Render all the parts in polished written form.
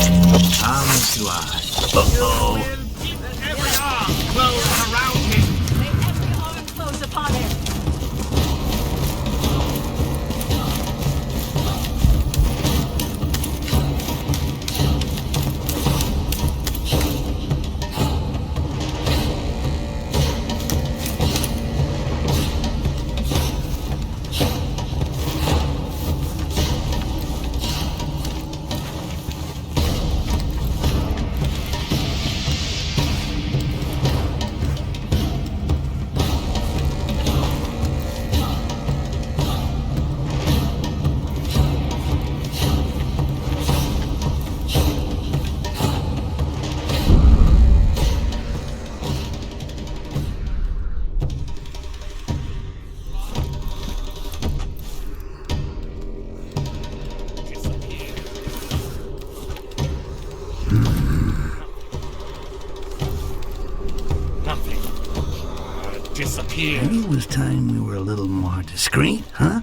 Come to us. Uh-oh. Every arm close around him. May every arm close upon him. Disappear. Maybe it was time we were a little more discreet, huh?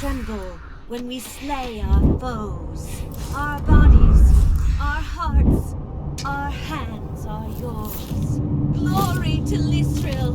Tremble when we slay our foes. Our bodies, our hearts, our hands are yours. Glory to Lisril!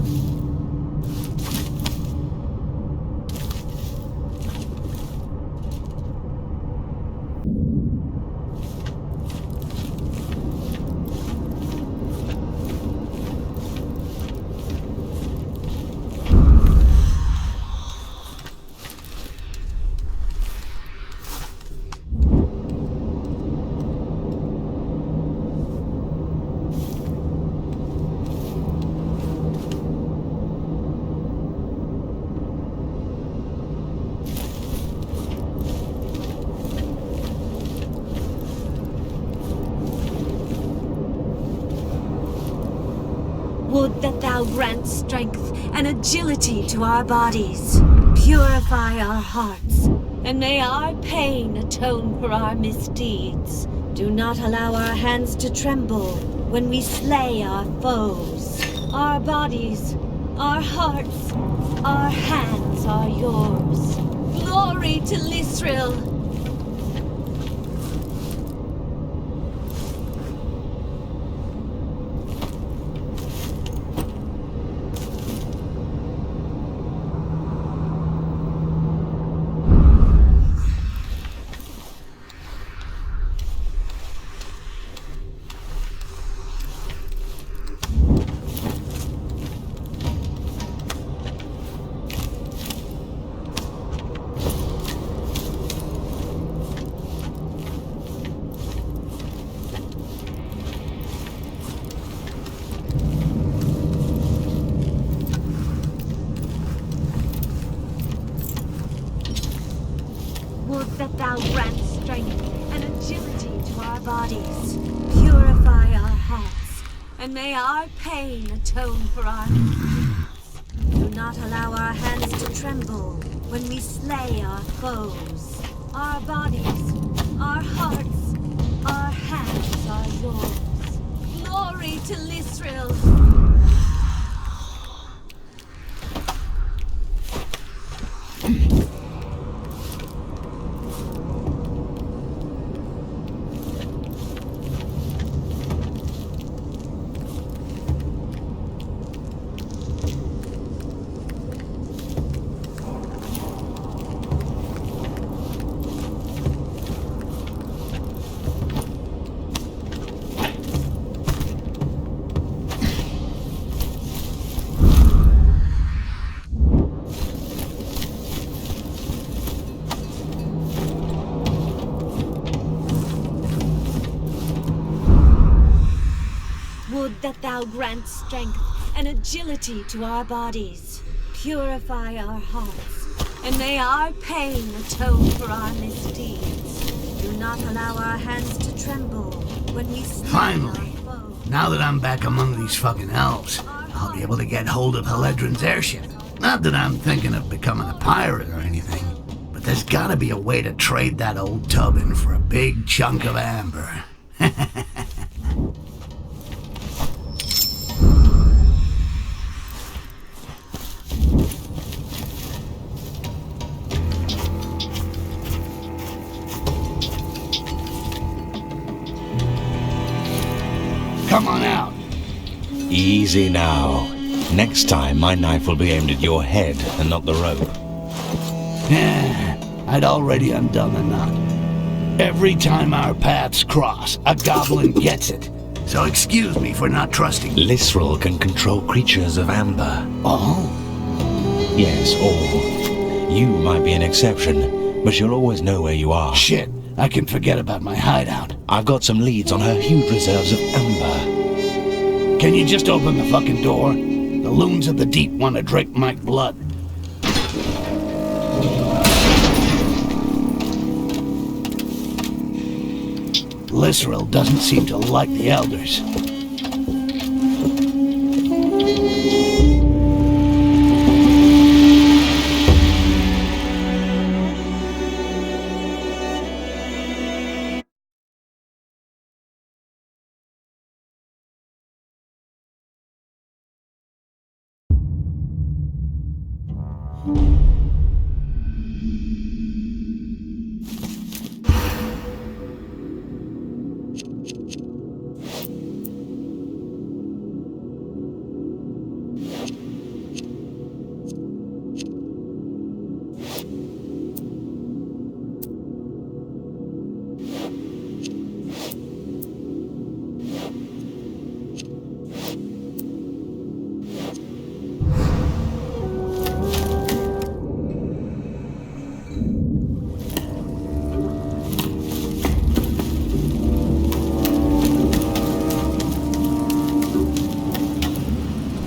Would that thou grant strength and agility to our bodies. Purify our hearts, and may our pain atone for our misdeeds. Do not allow our hands to tremble when we slay our foes. Our bodies, our hearts, our hands are yours. Glory to Lisril! Would that thou grant strength and agility to our bodies. Purify our hearts, and may our pain atone for our misdeeds. Do not allow our hands to tremble when we slay our foes. Our bodies, our hearts, our hands are yours. Glory to Lisril! Would that thou grant strength and agility to our bodies. Purify our hearts, and may our pain atone for our misdeeds. Do not allow our hands to tremble when we slay Finally, our foes. now that I'm back among these fucking elves, I'll be able to get hold of Heledrin's airship. Not that I'm thinking of becoming a pirate or anything, but there's gotta be a way to trade that old tub in for a big chunk of amber. Come on out. Easy now. Next time, my knife will be aimed at your head and not the rope. Yeah, I'd already undone the knot. Every time our paths cross, a goblin gets it. So excuse me for not trusting you. Lisril can control creatures of amber. Oh? Yes, all. You might be an exception, but you'll always know where you are. Shit, I can forget about my hideout. I've got some leads on her huge reserves of amber. Can you just open the fucking door? The loons of the deep want to drink my blood. Lisril doesn't seem to like the elders.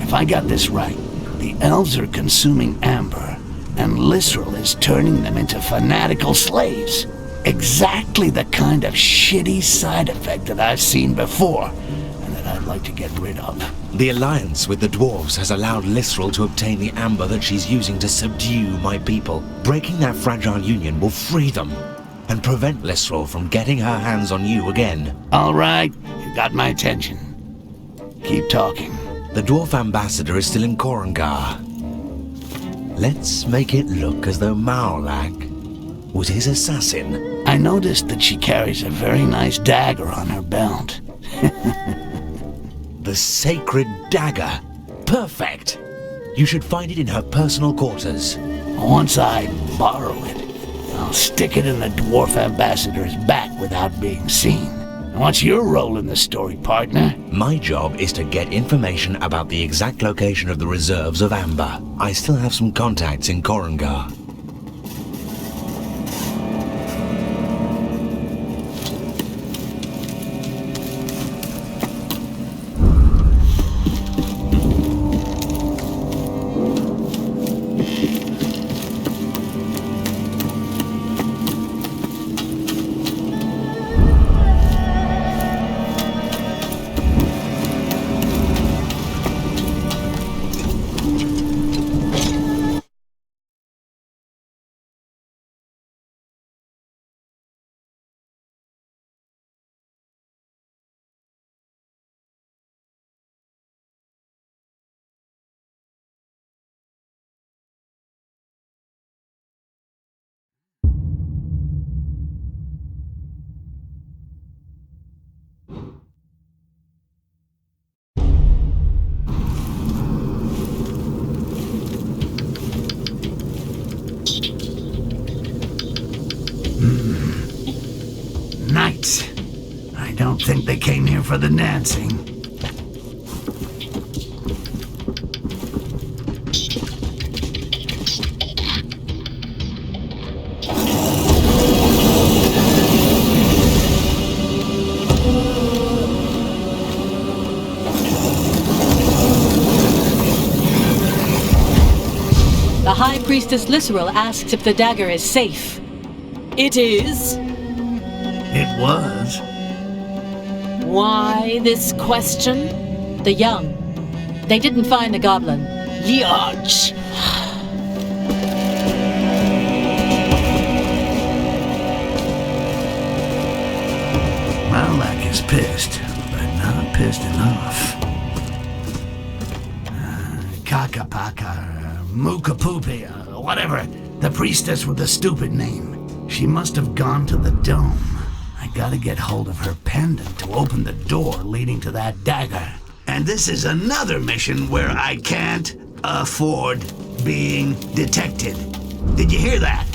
If I got this right, the elves are consuming amber, and Lisril is turning them into fanatical slaves. Exactly the kind of shitty side effect that I've seen before, and that I'd like to get rid of. The alliance with the dwarves has allowed Lysrel to obtain the amber that she's using to subdue my people. Breaking that fragile union will free them and prevent Lysrel from getting her hands on you again. All right, you got my attention. Keep talking. The dwarf ambassador is still in Korengar. Let's make it look as though Maolak was his assassin. I noticed that she carries a very nice dagger on her belt. The sacred dagger. Perfect. You should find it in her personal quarters. Once I borrow it, I'll stick it in the dwarf ambassador's back without being seen. What's your role in the story, partner? My job is to get information about the exact location of the reserves of amber. I still have some contacts in Korengar. Knights. I don't think they came here for the dancing. The High Priestess Lysrel asks if the dagger is safe. It is. It was. Why this question? The young. They didn't find the goblin. Yach! Malak is pissed, but not pissed enough. Kakapaka, Mukapupi, whatever. The priestess with the stupid name. She must have gone to the dome. I gotta get hold of her pendant to open the door leading to that dagger. And this is another mission where I can't afford being detected. Did you hear that?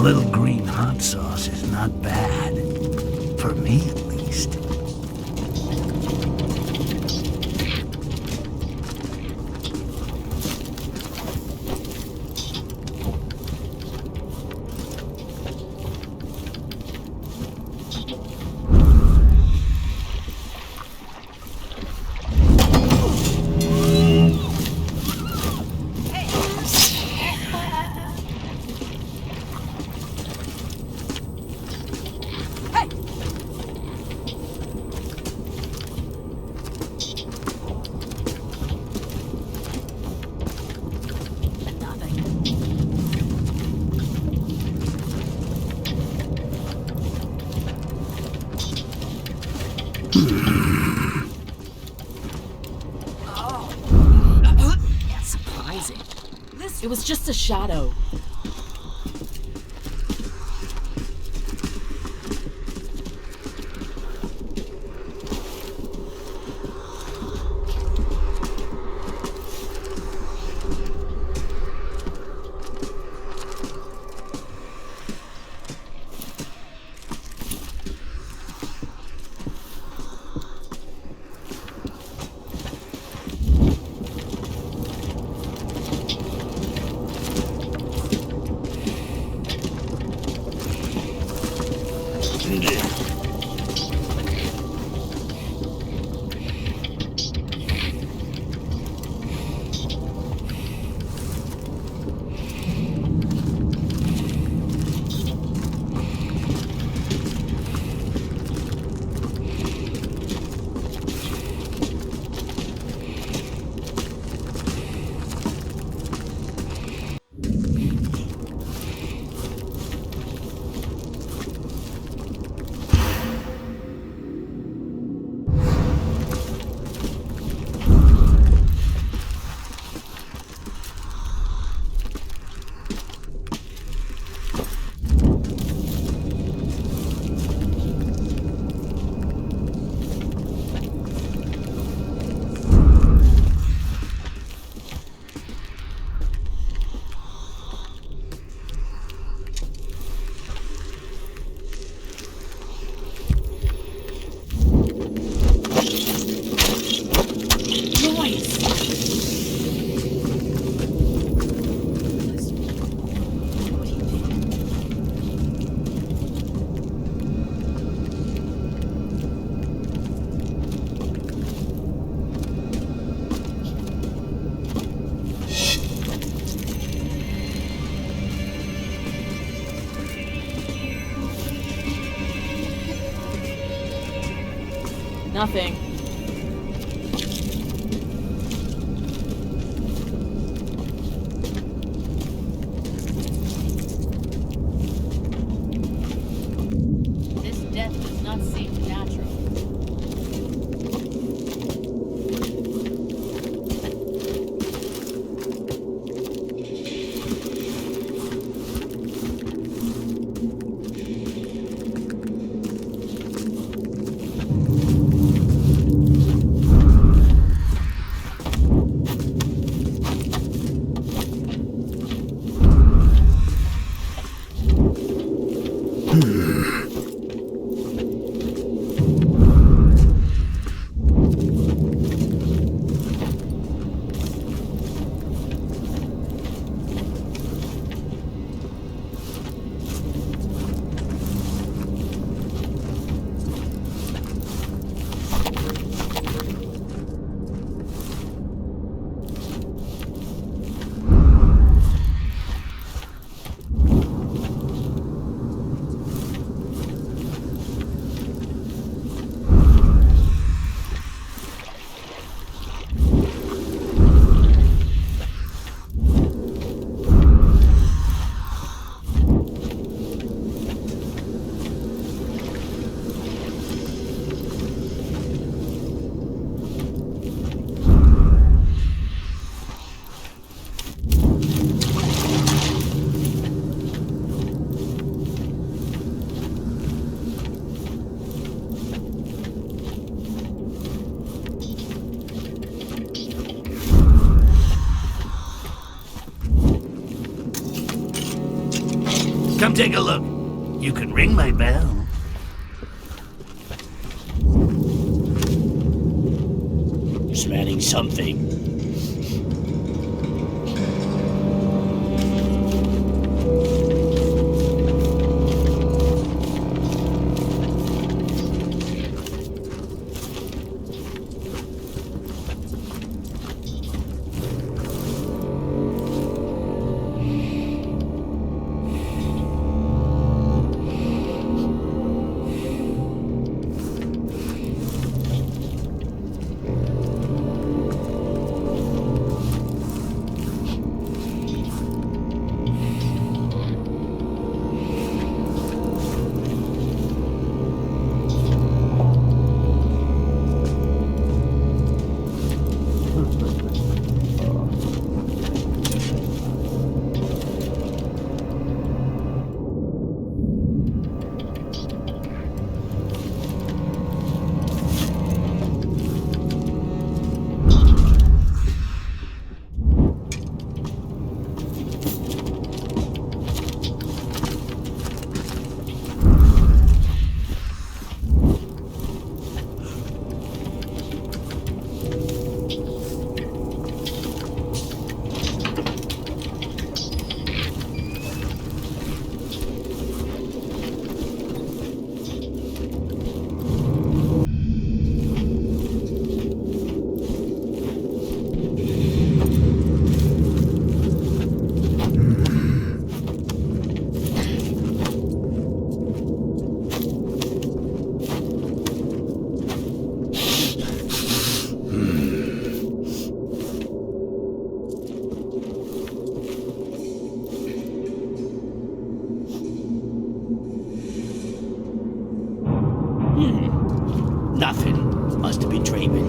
A little green hot sauce is not bad. For me, at least. Surprising. It was just a shadow. Nothing. This death does not seem natural. Come take a look. You can ring my bell. Smelling something. Nothing. Must have been dreaming.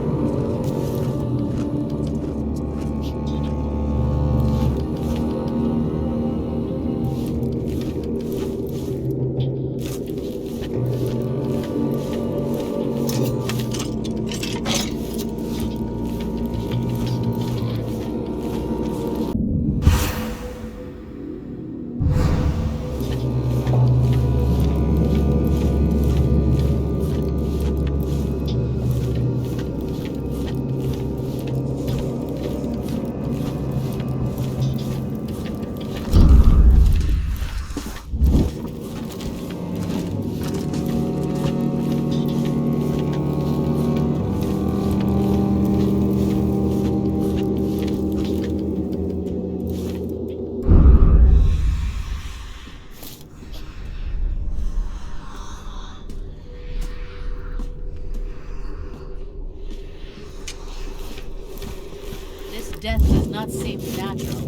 This death does not seem natural.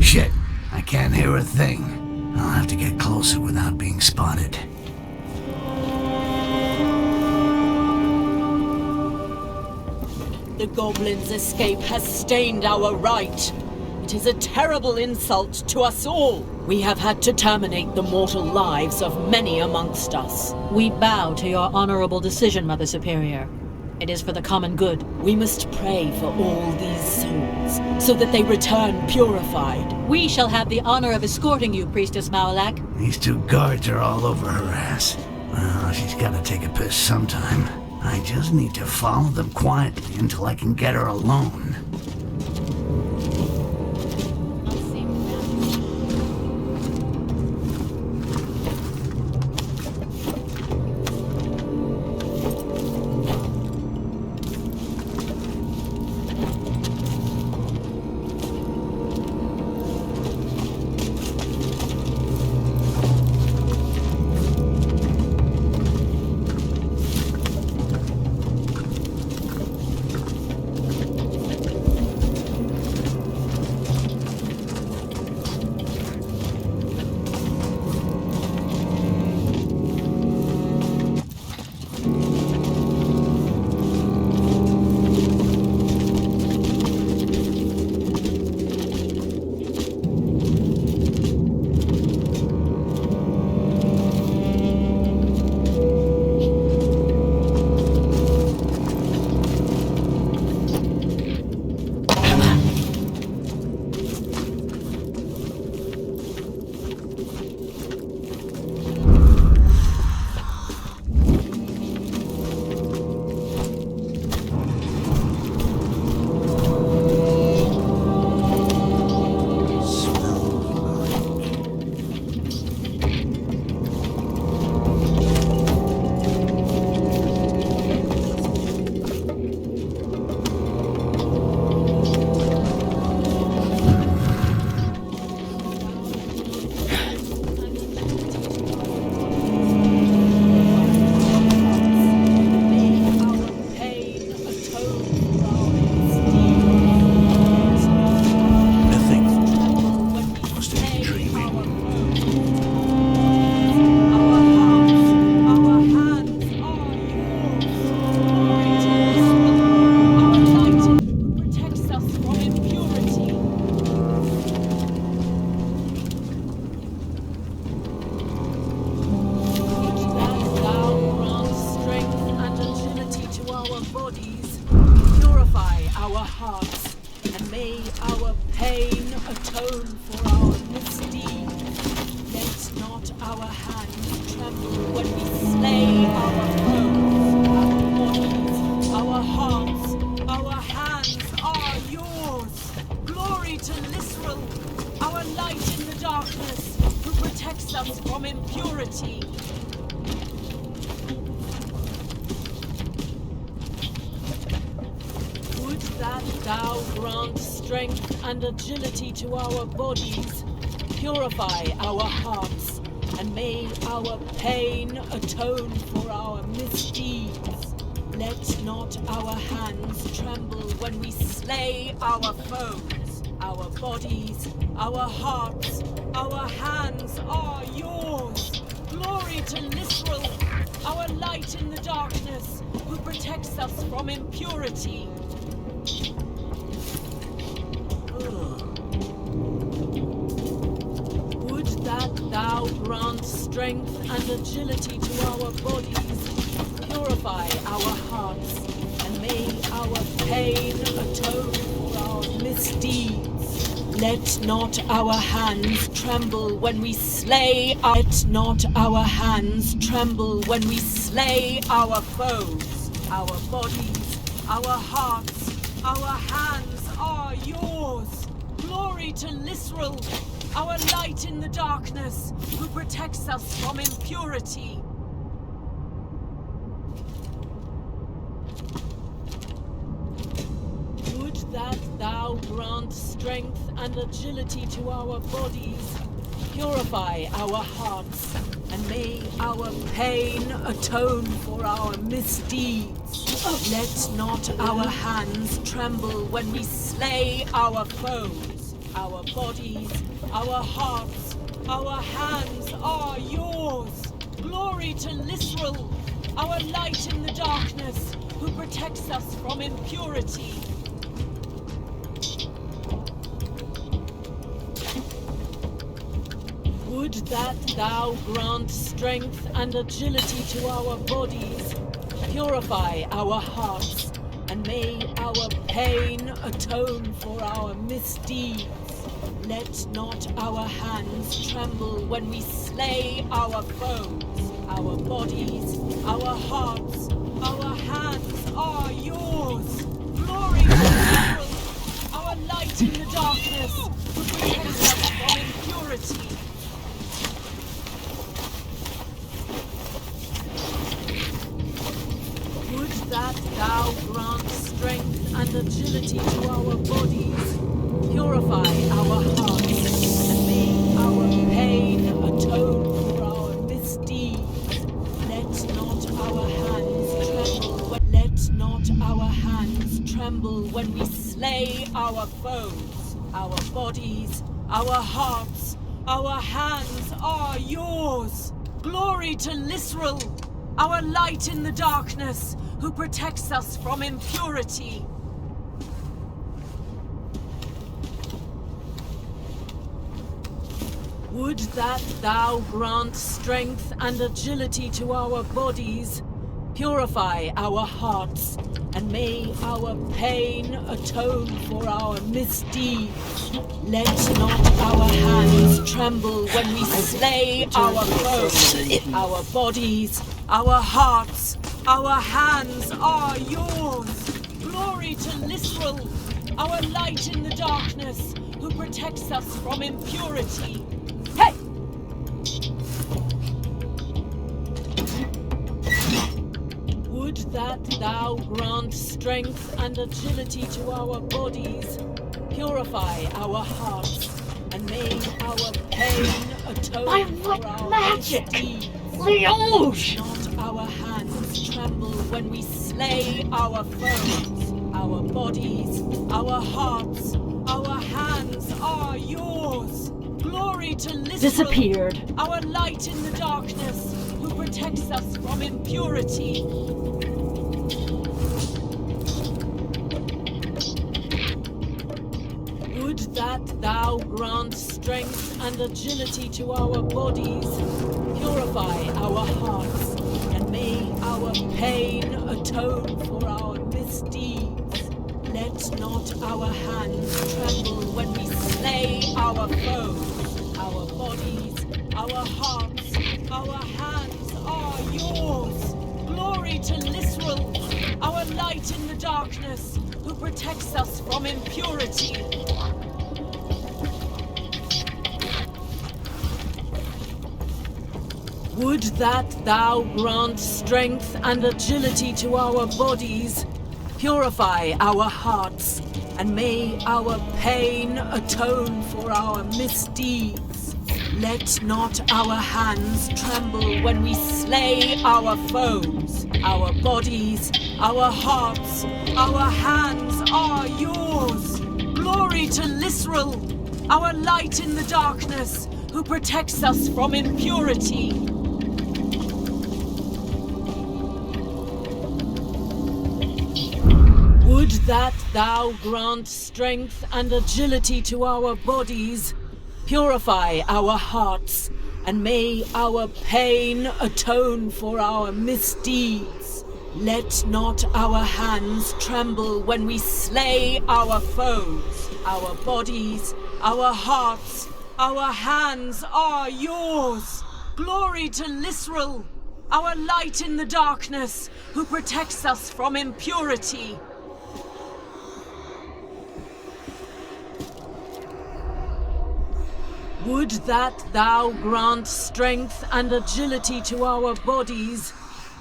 Shit, I can't hear a thing. I'll have to get closer without being spotted. The goblin's escape has stained our right. It is a terrible insult to us all. We have had to terminate the mortal lives of many amongst us. We bow to your honorable decision, Mother Superior. It is for the common good. We must pray for all these souls, so that they return purified. We shall have the honor of escorting you, Priestess Maulak. These two guards are all over her ass. Well, she's gotta take a piss sometime. I just need to follow them quietly until I can get her alone. hearts, and may our pain atone for our misdeeds. Let not our hands tremble when we slay our foes. Our bodies, our hearts, our hands are yours. Glory to Lisrel, our light in the darkness, who protects us from impurity. Would that thou grant strength and agility to our bodies, purify our hearts, and may our pain atone for our misdeeds. Let not our hands tremble when we slay our foes. Our bodies, our hearts, our hands are yours. Glory to Lisrel, our light in the darkness, who protects us from impurity. Would that thou grant strength and agility to our bodies, purify our hearts, and may our pain atone for our misdeeds. Let not our hands tremble when we slay our... Let not our hands tremble when we slay our foes. Our bodies, our hearts, our hands are yours. Glory to Lisrel, our light in the darkness, who protects us from impurity. Would that thou grant strength and agility to our bodies, purify our hearts, and may our pain atone for our misdeeds. Let not our hands tremble when we slay our foes. Our bodies, our hearts, our hands are yours. Glory to Lisrel, our light in the darkness, who protects us from impurity. Would that thou grant strength and agility to our bodies, purify our hearts, and may our pain atone for our misdeeds. Let not our hands tremble when we slay our foes. Our bodies, our hearts, our hands are yours. Glory to Israel, our light in the darkness, who protects us from impurity. Would that thou grant strength and agility to our bodies, purify our hearts, and may our pain atone for our misdeeds. Let not our hands tremble when we slay our foes. Our bodies, our hearts, our hands are yours. Glory to Lisrel, our light in the darkness, who protects us from impurity. Would that thou grant strength and agility to our bodies, purify our hearts, and may our pain atone for our misdeeds. Let not our hands tremble when we slay our foes. Our bodies, our hearts, our hands are yours. Glory to Lisrel, our light in the darkness, who protects us from impurity. Hey! Would that thou grant strength and agility to our bodies, purify our hearts, and may our pain atone for our misdeeds. Leosh! Not our hands tremble when we slay our foes. Our bodies, our hearts, our hands are yours. Glory to Lisrel, Disappeared. our light in the darkness, who protects us from impurity. Would that thou grant strength and agility to our bodies, purify our hearts, and may our pain atone for our misdeeds. Let Let not our hands tremble when we slay our foes. Our bodies, our hearts, our hands are yours. Glory to Lisrel, our light in the darkness, who protects us from impurity. Would that thou grant strength and agility to our bodies, purify our hearts, and may our pain atone for our misdeeds. Let not our hands tremble when we slay our foes. Our bodies, our hearts, our hands are yours. Glory to Lisrel, our light in the darkness, who protects us from impurity. Would that thou grant strength and agility to our bodies, purify our hearts, and may our pain atone for our misdeeds. Let not our hands tremble when we slay our foes. Our bodies, our hearts, our hands are yours. Glory to Lisrel, our light in the darkness, who protects us from impurity. Would that thou grant strength and agility to our bodies,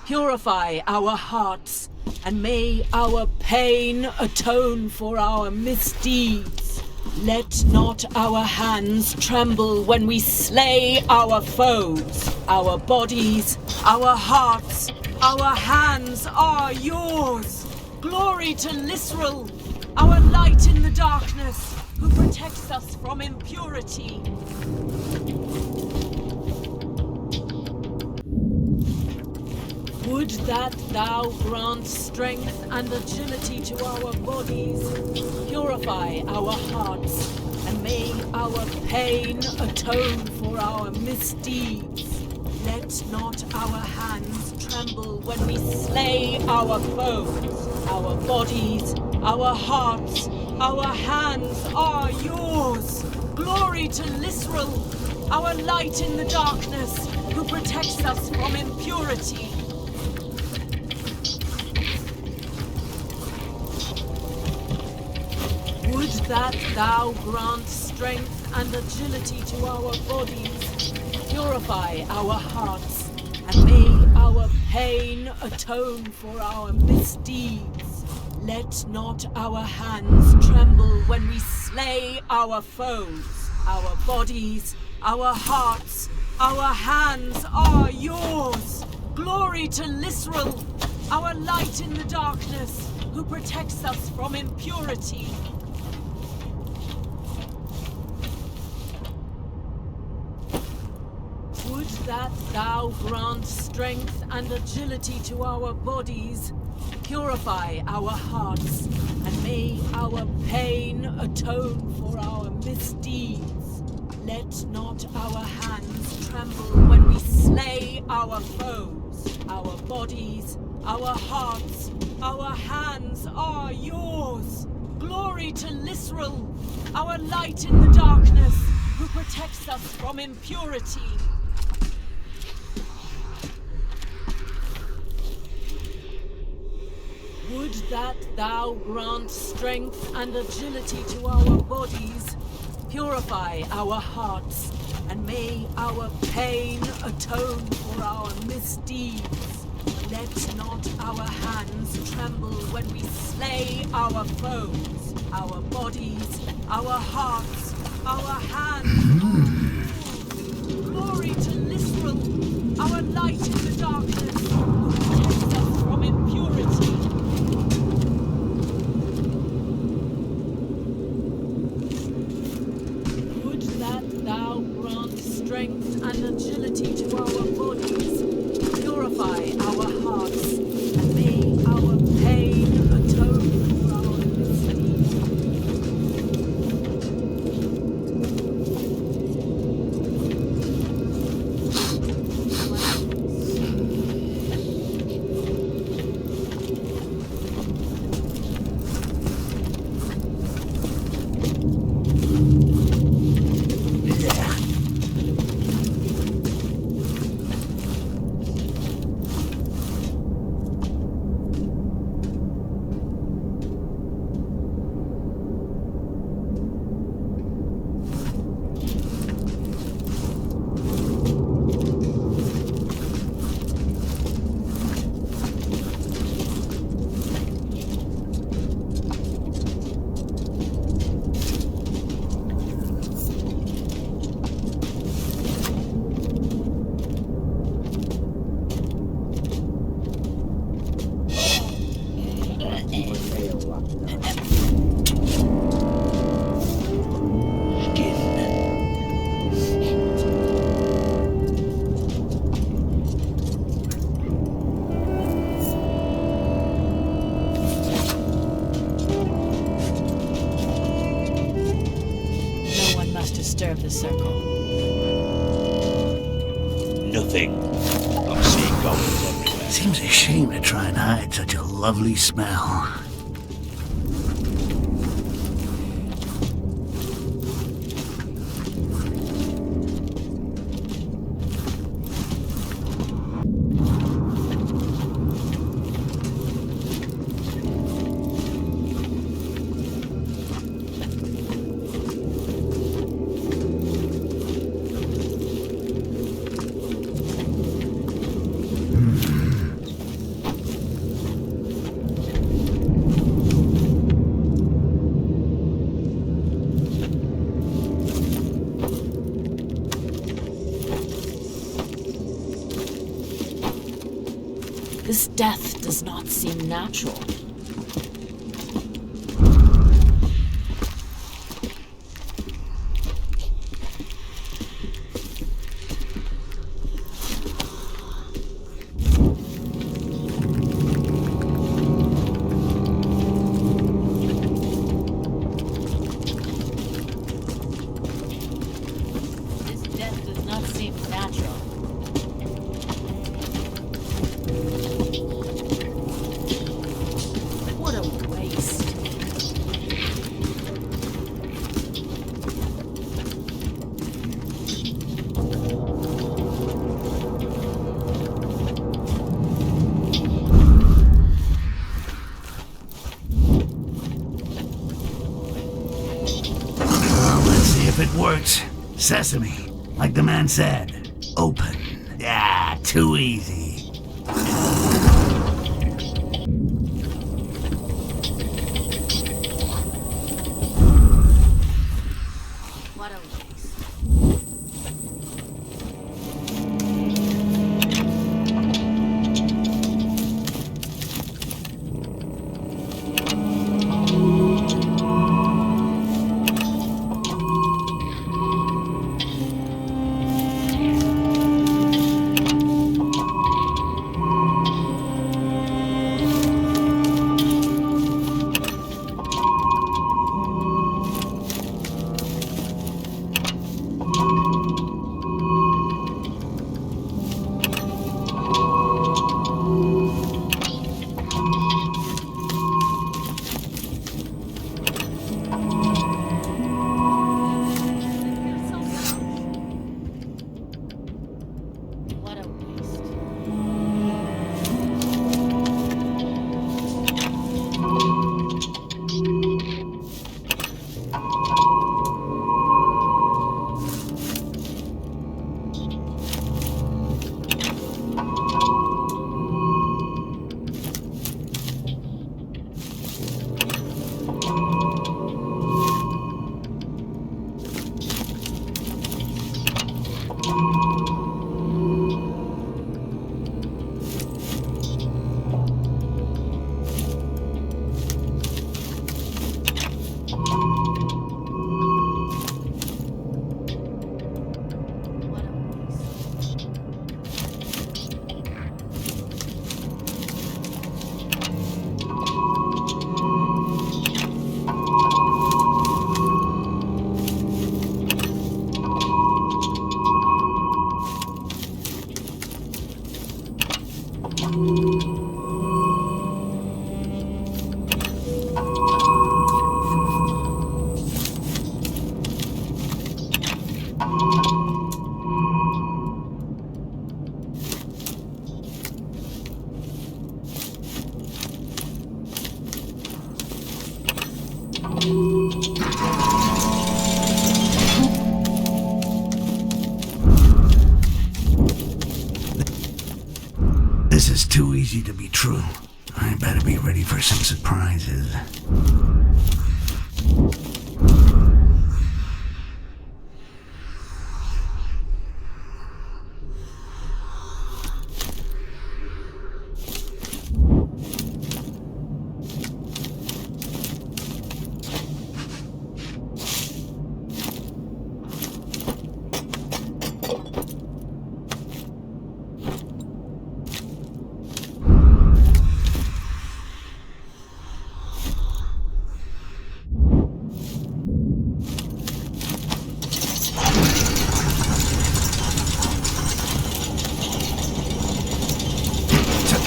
purify our hearts, and may our pain atone for our misdeeds. Let not our hands tremble when we slay our foes. Our bodies, our hearts, our hands are yours. Glory to Lisrel, our light in the darkness, who protects us from impurity. Would that thou grant strength and agility to our bodies, purify our hearts, and may our pain atone for our misdeeds. Let not our hands tremble when we slay our foes. Our bodies, our hearts, our hands are yours. Glory to Lisrel, our light in the darkness, who protects us from impurity. Would that thou grant strength and agility to our bodies, purify our hearts, and may our pain atone for our misdeeds. Let not our hands tremble when we slay our foes. Our bodies, our hearts, our hands are yours. Glory to Lisrel, our light in the darkness, who protects us from impurity. Would that thou grant strength and agility to our bodies, purify our hearts, and may our pain atone for our misdeeds. Let not our hands tremble when we slay our foes. Our bodies, our hearts, our hands are yours. Glory to Lisrel, our light in the darkness, who protects us from impurity. Would that thou grant strength and agility to our bodies, purify our hearts, and may our pain atone for our misdeeds. Let not our hands tremble when we slay our foes. Our bodies, our hearts, our hands. Glory to Lisrel, our light in the darkness, who protects us from impurity. Would that thou grant strength and agility to our bodies, purify our hearts, and may our pain atone for our misdeeds. of the circle? Nothing. I'm seeing goblins everywhere. Seems a shame to try and hide such a lovely smell. This death does not seem natural. This death does not seem natural. What a waste. Well, let's see if it works. Sesame, like the man said. Open. Yeah, too easy. What a waste. What a waste. What a waste. This is too easy to be true. I better be ready for some surprises.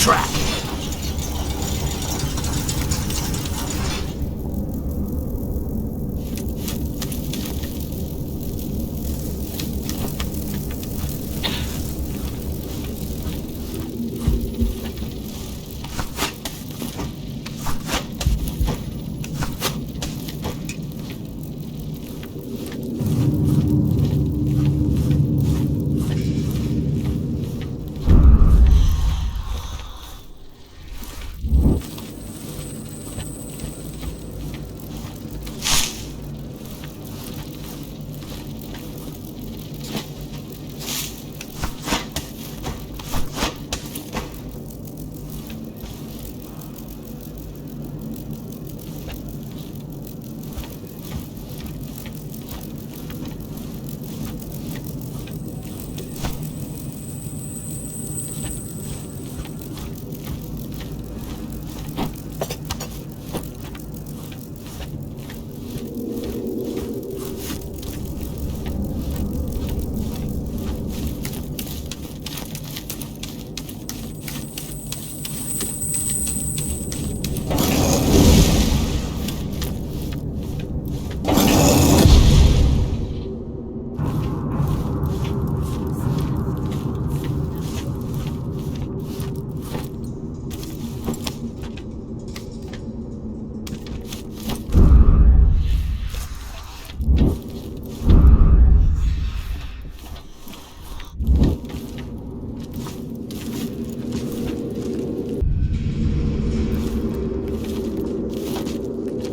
trap.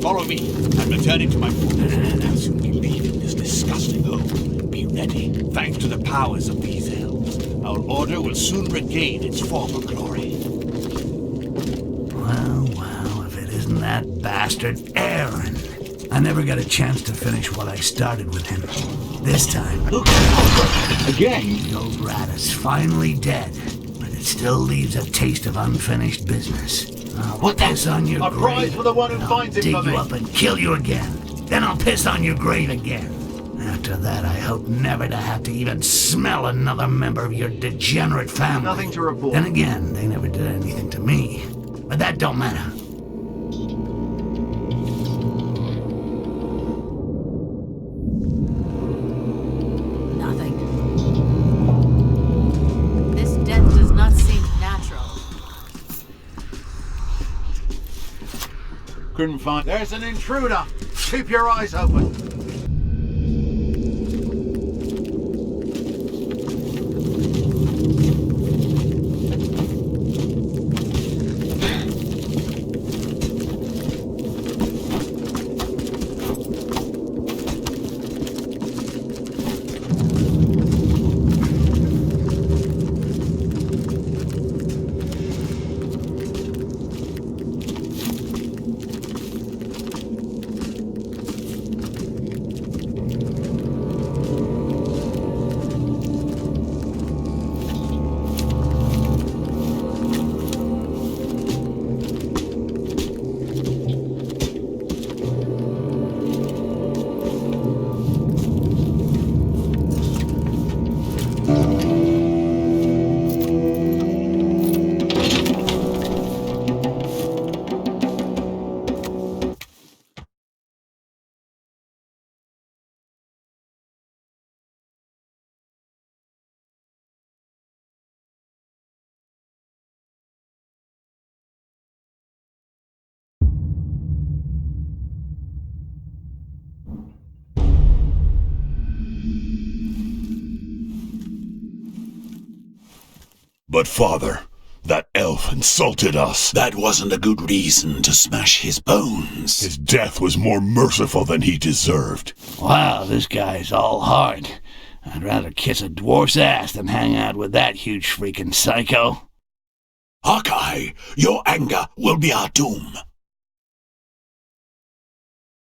Follow me. I'm returning to my quarters. I'll soon be leaving this disgusting home. Be ready. Thanks to the powers of these elves, our order will soon regain its former glory. Well, if it isn't that bastard Aaron. I never got a chance to finish what I started with him. This time... Again? The old rat is finally dead, but it still leaves a taste of unfinished business. I'll piss on your grave. A prize for the one who and finds I'll it dig for you me. up and kill you again. Then I'll piss on your grave again. After that, I hope never to have to even smell another member of your degenerate family. Nothing to report. Then again, they never did anything to me. But that don't matter. Nothing. This death does not seem natural. Couldn't find... There's an intruder! Keep your eyes open! But father, that elf insulted us. That wasn't a good reason to smash his bones. His death was more merciful than he deserved. Wow, this guy's all hard. I'd rather kiss a dwarf's ass than hang out with that huge freaking psycho. Hawkeye, your anger will be our doom.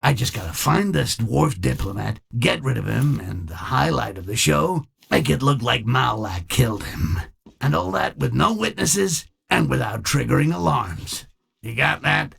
I just gotta find this dwarf diplomat, get rid of him, and the highlight of the show, make it look like Malak killed him. And all that with no witnesses and without triggering alarms. You got that?